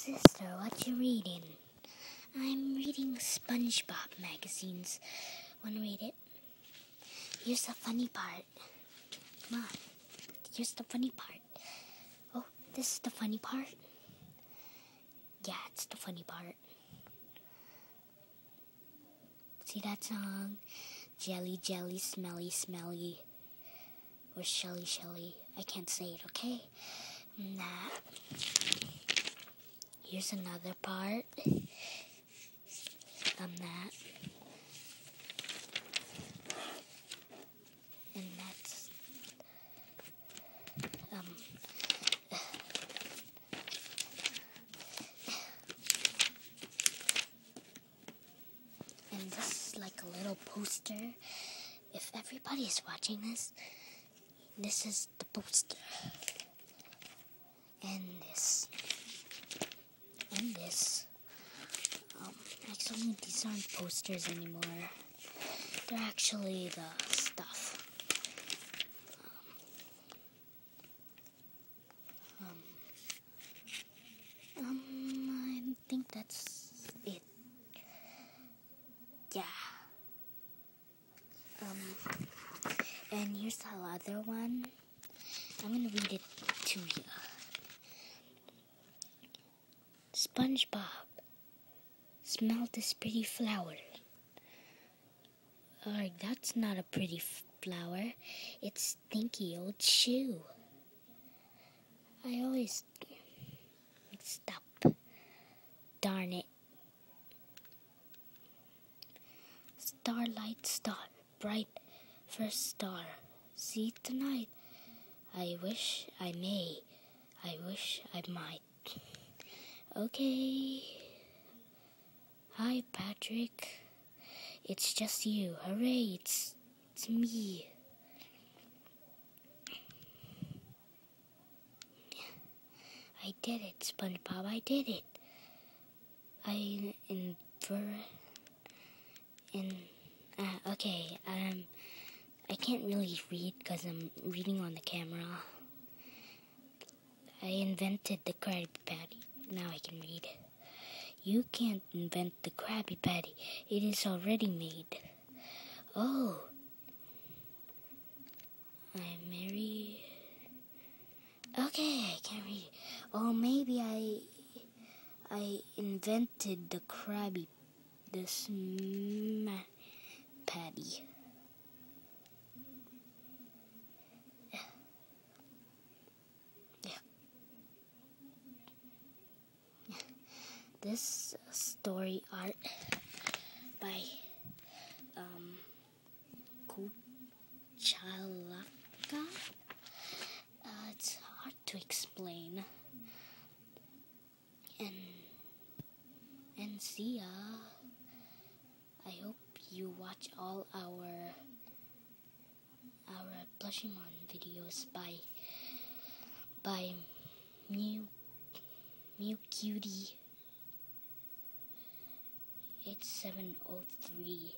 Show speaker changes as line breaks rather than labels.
Sister, what you reading? I'm reading SpongeBob magazines. Wanna read it? Here's the funny part. Come on. Here's the funny part. Oh, this is the funny part? Yeah, it's the funny part. See that song? Jelly, jelly, smelly, smelly. Or shelly, shelly. I can't say it, okay? Nah. Here's another part. That. And that's and this is like a little poster. If everybody is watching this is the poster. And this. Actually, these aren't posters anymore. They're actually the stuff. I think that's it. Yeah. And here's the other one. I'm gonna read it to you. SpongeBob, smell this pretty flower. That's not a pretty flower. It's stinky old shoe. I always mixed up. Darn it. Starlight star, bright first star. See tonight. I wish I may. I wish I might. Okay. Hi, Patrick. It's just you. Hooray, it's me. I did it, SpongeBob. I did it. Okay. I can't really read because I'm reading on the camera. I invented the Krabby Patty. Now I can read. You can't invent the Krabby Patty. It is already made. Oh. I'm married. Okay, I can't read. Oh, maybe I invented the Krabby Patty. This story art by Kuchalaka. It's hard to explain. And see ya. I hope you watch all our Plushimon videos by Mew Cutie 8703.